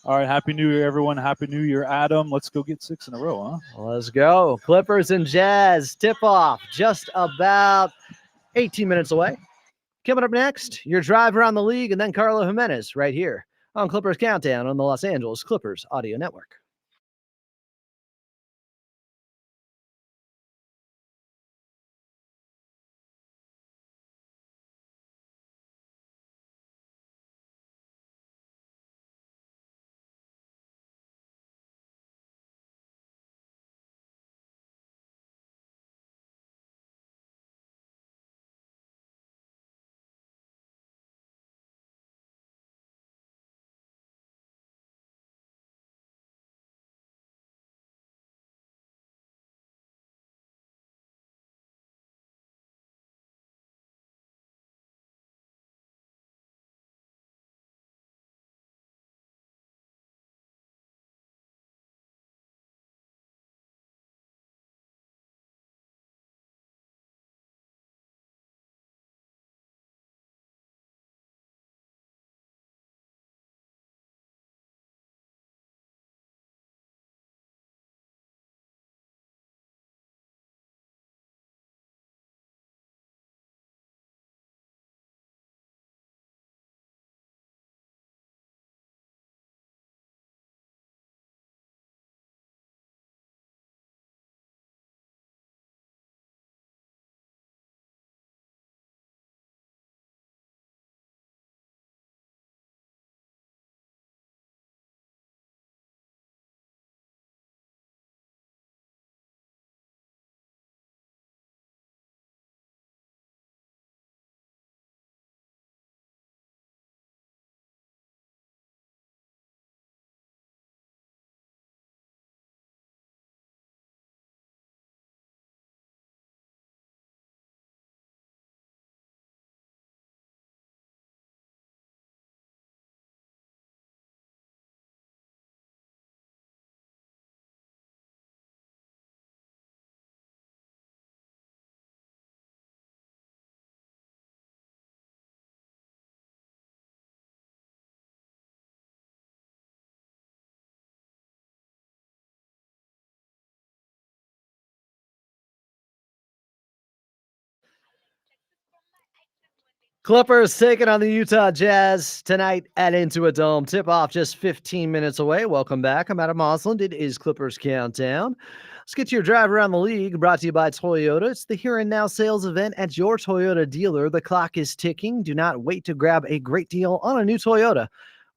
[SPEAKER 10] All right, Happy New Year, everyone. Happy New Year, Adam. Let's go get 6 in a row, huh?
[SPEAKER 4] Let's go. Clippers and Jazz tip-off just about 18 minutes away. Coming up next, your drive around the league, and then Carlo Jimenez right here on Clippers Countdown on the Los Angeles Clippers Audio Network. Clippers taking on the Utah Jazz tonight at Intuit Dome. Tip-off just 15 minutes away. Welcome back. I'm Adam Osland. It is Clippers Countdown. Let's get to your drive around the league, brought to you by Toyota. It's the Here and Now sales event at your Toyota dealer. The clock is ticking. Do not wait to grab a great deal on a new Toyota.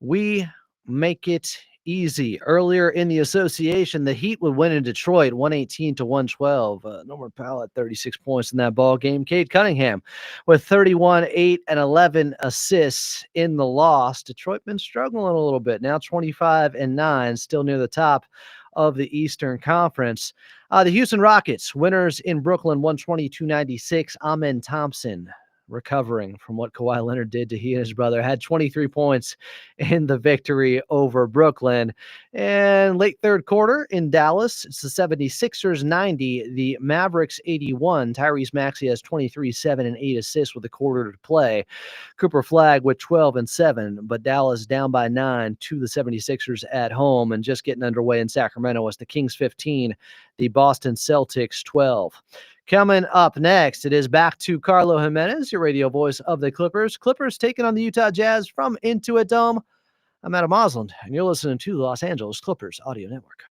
[SPEAKER 4] We make it easy. Earlier in the association, the Heat would win in Detroit 118-112. Norman Powell at 36 points in that ball game. Cade Cunningham with 31, 8, and 11 assists in the loss. Detroit been struggling a little bit. Now 25-9, still near the top of the Eastern Conference. The Houston Rockets, winners in Brooklyn 122-96. Amen Thompson recovering from what Kawhi Leonard did to he and his brother, had 23 points in the victory over Brooklyn. And late third quarter in Dallas, it's the 76ers 90, the Mavericks 81. Tyrese Maxey has 23, 7, and 8 assists with a quarter to play. Cooper Flagg with 12 and 7, but Dallas down by 9 to the 76ers at home, and just getting underway in Sacramento as the Kings 15, the Boston Celtics 12. Coming up next, it is back to Carlo Jimenez, your radio voice of the Clippers. Clippers taking on the Utah Jazz from Intuit Dome. I'm Adam Osland, and you're listening to the Los Angeles Clippers Audio Network.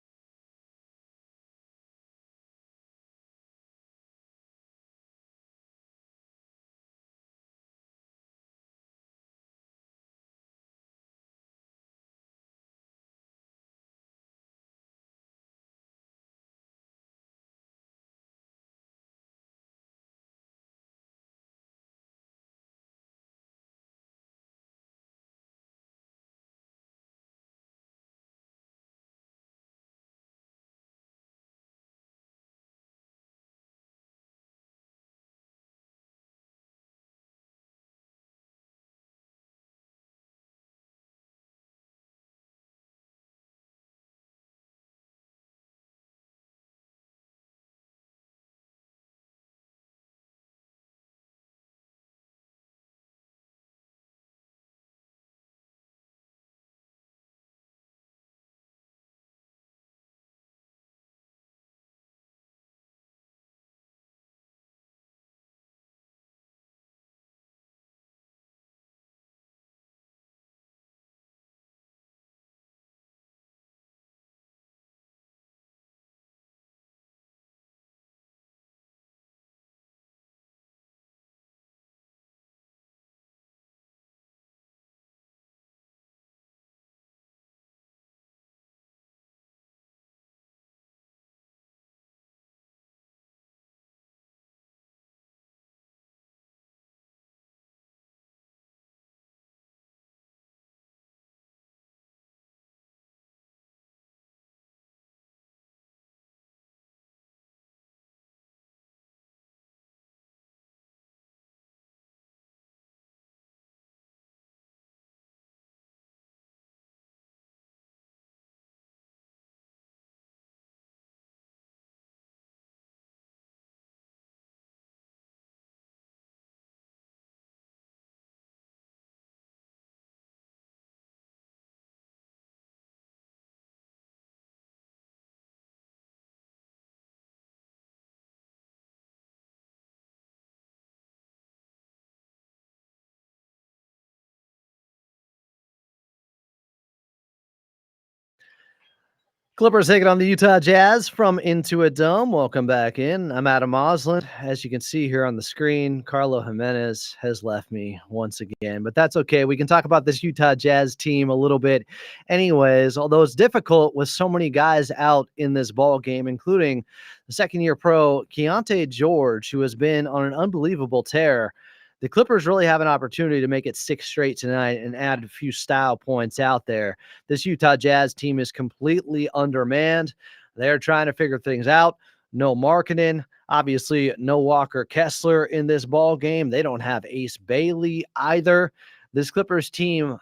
[SPEAKER 4] Clippers taking on the Utah Jazz from Intuit Dome. Welcome back in. I'm Adam Osland. As you can see here on the screen, Carlo Jimenez has left me once again, but that's okay. We can talk about this Utah Jazz team a little bit anyways, although it's difficult with so many guys out in this ball game, including the second-year pro Keontae George, who has been on an unbelievable tear. The Clippers really have an opportunity to make it 6 straight tonight and add a few style points out there. This Utah Jazz team is completely undermanned. They're trying to figure things out. No marketing. Obviously, no Walker Kessler in this ball game. They don't have Ace Bailey either. This Clippers team,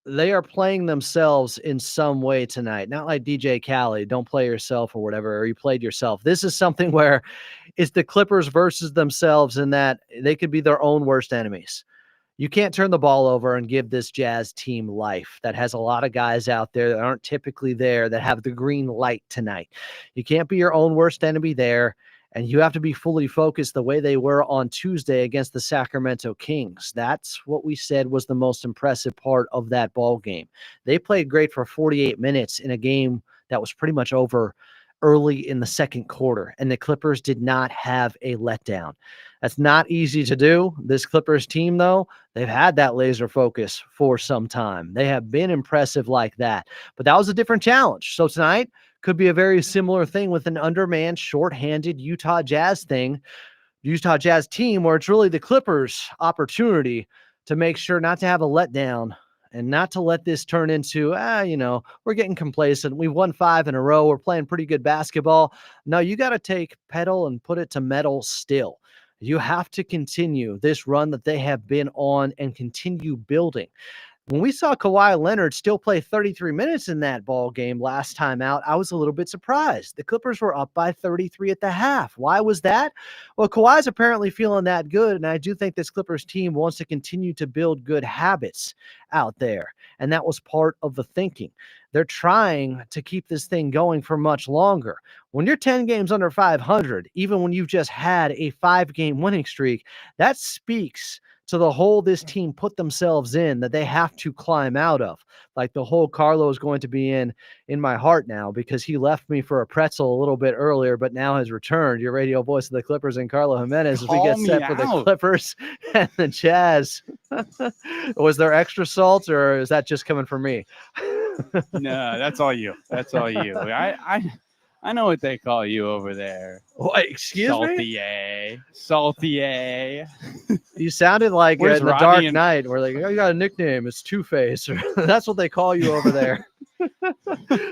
[SPEAKER 4] they are playing themselves in some way tonight. Not like DJ Khaled, don't play yourself or whatever, or you played yourself. This is something where it's the Clippers versus themselves in that they could be their own worst enemies. You can't turn the ball over and give this Jazz team life that has a lot of guys out there that aren't typically there that have the green light tonight. You can't be your own worst enemy there. And you have to be fully focused the way they were on Tuesday against the Sacramento Kings. That's what we said was the most impressive part of that ball game. They played great for 48 minutes in a game that was pretty much over early in the second quarter, and the Clippers did not have a letdown. That's not easy to do. This Clippers team, though, they've had that laser focus for some time. They have been impressive like that, but that was a different challenge. So tonight could be a very similar thing with an undermanned, shorthanded Utah Jazz team, where it's really the Clippers' opportunity to make sure not to have a letdown and not to let this turn into, we're getting complacent. We've won 5 in a row. We're playing pretty good basketball. No, you got to take pedal and put it to metal still. You have to continue this run that they have been on and continue building. When we saw Kawhi Leonard still play 33 minutes in that ball game last time out, I was a little bit surprised. The Clippers were up by 33 at the half. Why was that? Well, Kawhi's apparently feeling that good, and I do think this Clippers team wants to continue to build good habits out there, and that was part of the thinking. They're trying to keep this thing going for much longer. When you're 10 games under 500, even when you've just had a 5-game winning streak, that speaks to the hole this team put themselves in that they have to climb out of. Like the hole Carlo is going to be in my heart now, because he left me for a pretzel a little bit earlier, but now has returned. Your radio voice of the Clippers and Carlo Jimenez as we get set for the Clippers and the Jazz. Was there extra salt, or is that just coming from me?
[SPEAKER 5] No, that's all you. That's all you. I know what they call you over there.
[SPEAKER 4] What, excuse me?
[SPEAKER 5] Salty.
[SPEAKER 4] You sounded like in the
[SPEAKER 5] Rodney
[SPEAKER 4] Dark Knight, where like, oh, you got a nickname. It's Two-Face. That's what they call you over there.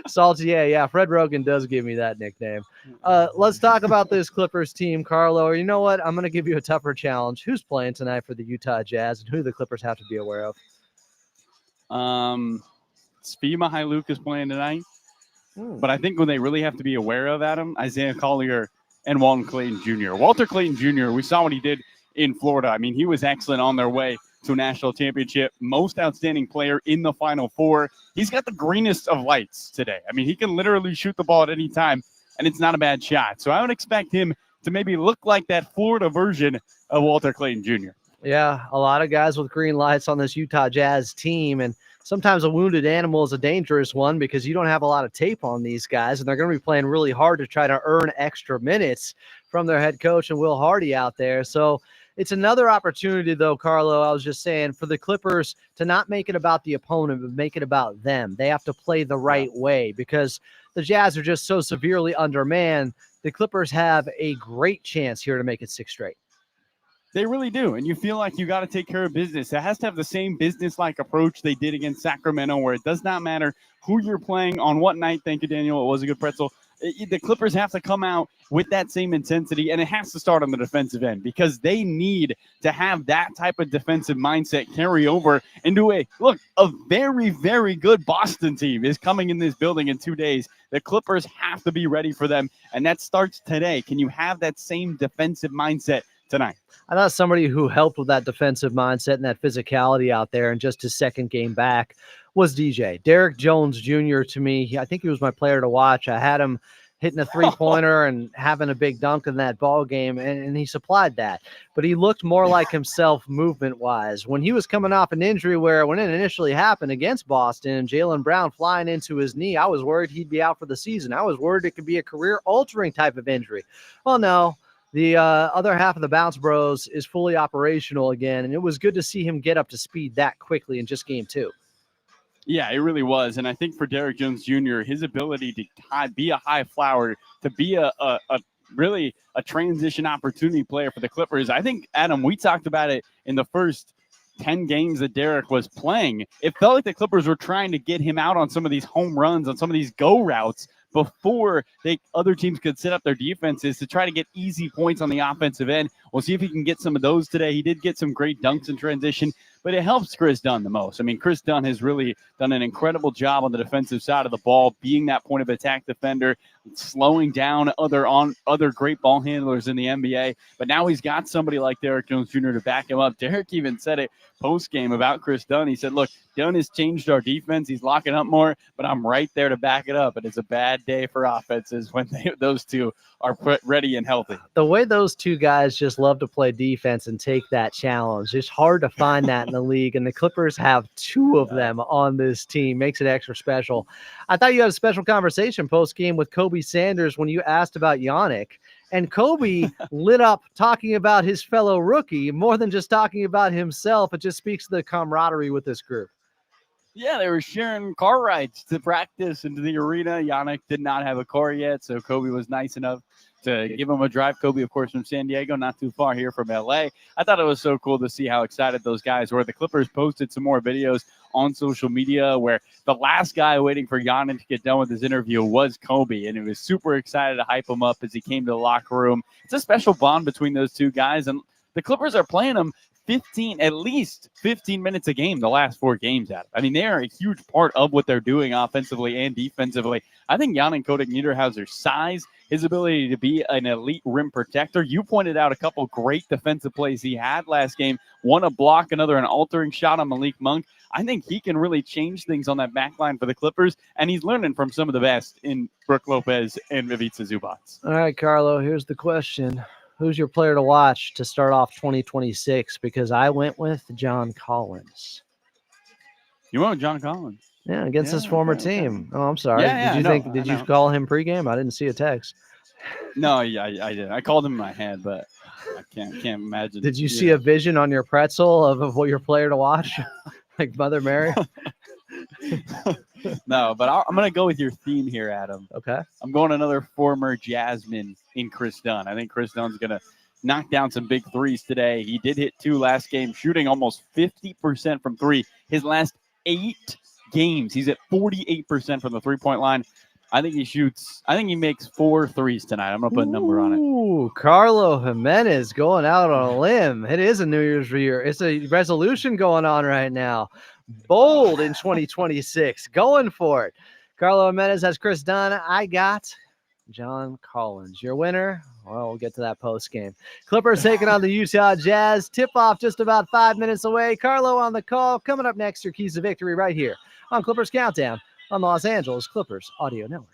[SPEAKER 4] Salty. Yeah. Fred Rogan does give me that nickname. Let's talk about this Clippers team, Carlo. Or you know what? I'm going to give you a tougher challenge. Who's playing tonight for the Utah Jazz, and who the Clippers have to be aware of?
[SPEAKER 5] Svi Mykhailiuk is playing tonight. But I think when they really have to be aware of, Adam, Isaiah Collier and Walter Clayton Jr. Walter Clayton Jr., we saw what he did in Florida. I mean, he was excellent on their way to a national championship. Most outstanding player in the Final Four. He's got the greenest of lights today. I mean, he can literally shoot the ball at any time, and it's not a bad shot. So I would expect him to maybe look like that Florida version of Walter Clayton Jr.
[SPEAKER 4] Yeah, a lot of guys with green lights on this Utah Jazz team, and sometimes a wounded animal is a dangerous one because you don't have a lot of tape on these guys, and they're going to be playing really hard to try to earn extra minutes from their head coach and Will Hardy out there. So it's another opportunity, though, Carlo, I was just saying, for the Clippers to not make it about the opponent, but make it about them. They have to play the right way because the Jazz are just so severely undermanned. The Clippers have a great chance here to make it 6 straight.
[SPEAKER 5] They really do. And you feel like you got to take care of business. It has to have the same business-like approach they did against Sacramento, where it does not matter who you're playing on what night. Thank you, Daniel. It was a good pretzel. The Clippers have to come out with that same intensity, and it has to start on the defensive end because they need to have that type of defensive mindset carry over into a very, very good Boston team is coming in this building in 2 days. The Clippers have to be ready for them, and that starts today. Can you have that same defensive mindset tonight?
[SPEAKER 4] I thought somebody who helped with that defensive mindset and that physicality out there in just his second game back was DJ. Derek Jones Jr. to me, I think he was my player to watch. I had him hitting a three-pointer and having a big dunk in that ball game, and he supplied that. But he looked more like himself movement-wise. When he was coming off an injury where when it initially happened against Boston, Jaylen Brown flying into his knee, I was worried he'd be out for the season. I was worried it could be a career-altering type of injury. Well, no. The other half of the Bounce Bros is fully operational again, and it was good to see him get up to speed that quickly in just game 2.
[SPEAKER 5] Yeah, it really was. And I think for Derrick Jones Jr., his ability to be a high flower, to be a really a transition opportunity player for the Clippers. I think, Adam, we talked about it in the first 10 games that Derrick was playing. It felt like the Clippers were trying to get him out on some of these home runs, on some of these go routes before other teams could set up their defenses to try to get easy points on the offensive end. We'll see if he can get some of those today. He did get some great dunks in transition, but it helps Chris Dunn the most. I mean, Chris Dunn has really done an incredible job on the defensive side of the ball, being that point of attack defender, slowing down other great ball handlers in the NBA. But now he's got somebody like Derrick Jones Jr. to back him up. Derrick even said it post-game about Chris Dunn. He said, look, Dunn has changed our defense. He's locking up more, but I'm right there to back it up. And it's a bad day for offenses when those two are ready and healthy.
[SPEAKER 4] The way those two guys just love to play defense and take that challenge, it's hard to find that in the league. And the Clippers have 2 of them on this team. Makes it extra special. I thought you had a special conversation post-game with Kobe Sanders when you asked about Yannick. And Kobe lit up talking about his fellow rookie more than just talking about himself. It just speaks to the camaraderie with this group.
[SPEAKER 5] Yeah, they were sharing car rides to practice into the arena. Yannick did not have a car yet, so Kobe was nice enough to give him a drive. Kobe, of course, from San Diego, not too far here from LA. I thought it was so cool to see how excited those guys were. The Clippers posted some more videos on social media where the last guy waiting for Yannick to get done with his interview was Kobe, and he was super excited to hype him up as he came to the locker room. It's a special bond between those two guys, and the Clippers are playing them at least 15 minutes a game the last 4 games out. I mean, they are a huge part of what they're doing offensively and defensively. I think Yannick Kodak Niederhauser's size, his ability to be an elite rim protector. You pointed out a couple great defensive plays he had last game. One a block, another an altering shot on Malik Monk. I think he can really change things on that back line for the Clippers, and he's learning from some of the best in Brook Lopez and Ivica Zubac.
[SPEAKER 4] All right, Carlo, here's the question. Who's your player to watch to start off 2026? Because I went with John Collins.
[SPEAKER 5] You went with John Collins?
[SPEAKER 4] Yeah, against his former team. Oh, I'm sorry.
[SPEAKER 5] Yeah,
[SPEAKER 4] did you call him pregame? I didn't see a text.
[SPEAKER 5] No, yeah, I did. I called him in my head, but I can't imagine.
[SPEAKER 4] Did you see a vision on your pretzel of what your player to watch? Like Mother Mary?
[SPEAKER 5] No, but I'm going to go with your theme here, Adam.
[SPEAKER 4] Okay.
[SPEAKER 5] I'm going another former Jasmine in Chris Dunn. I think Chris Dunn's going to knock down some big threes today. He did hit 2 last game, shooting almost 50% from 3. His last 8 games, he's at 48% from the three-point line. I think he makes 4 threes tonight. I'm going to put a number on it.
[SPEAKER 4] Ooh, Carlo Jimenez going out on a limb. It is a New Year's year. It's a resolution going on right now. Bold in 2026. Going for it. Carlo Jimenez has Chris Dunn. I got John Collins. Your winner? Well, we'll get to that post game. Clippers taking on the Utah Jazz. Tip-off just about 5 minutes away. Carlo on the call. Coming up next, your keys to victory right here on Clippers Countdown on the Los Angeles Clippers Audio Network.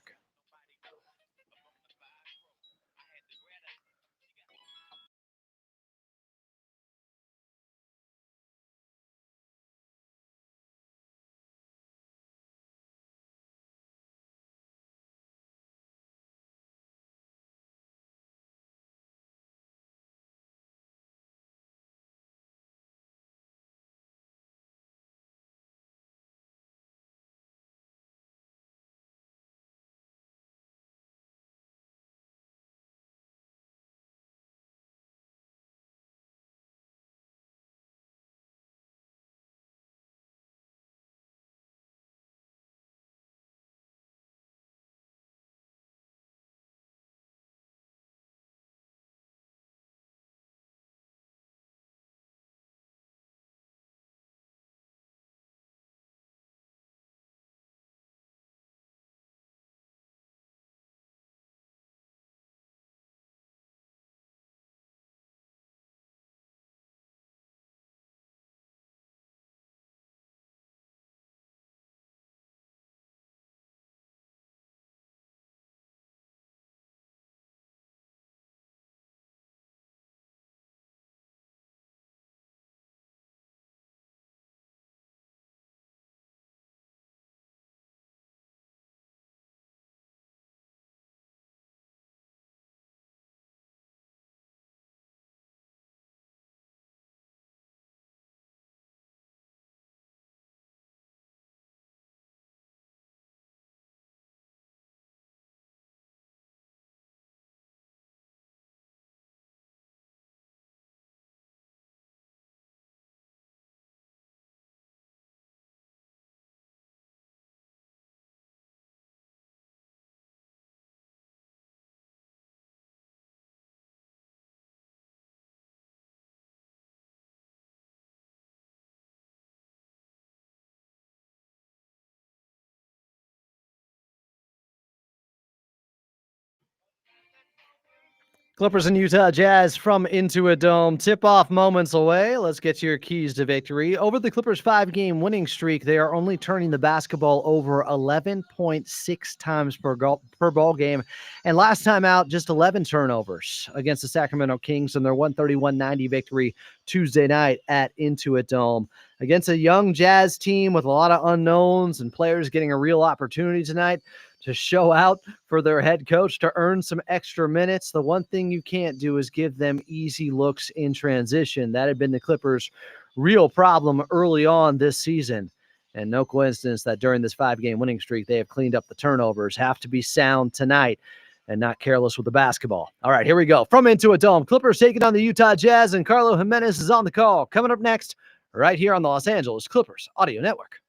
[SPEAKER 4] Clippers and Utah Jazz from Intuit Dome. Tip-off moments away. Let's get your keys to victory. Over the Clippers' 5-game winning streak, they are only turning the basketball over 11.6 times per ball game. And last time out, just 11 turnovers against the Sacramento Kings in their 131-90 victory Tuesday night at Intuit Dome. Against a young Jazz team with a lot of unknowns and players getting a real opportunity tonight to show out for their head coach to earn some extra minutes. The one thing you can't do is give them easy looks in transition. That had been the Clippers' real problem early on this season. And no coincidence that during this 5-game winning streak, they have cleaned up the turnovers. Have to be sound tonight and not careless with the basketball. All right, here we go. From Intuit Dome, Clippers taking on the Utah Jazz, and Carlo Jimenez is on the call. Coming up next, right here on the Los Angeles Clippers Audio Network.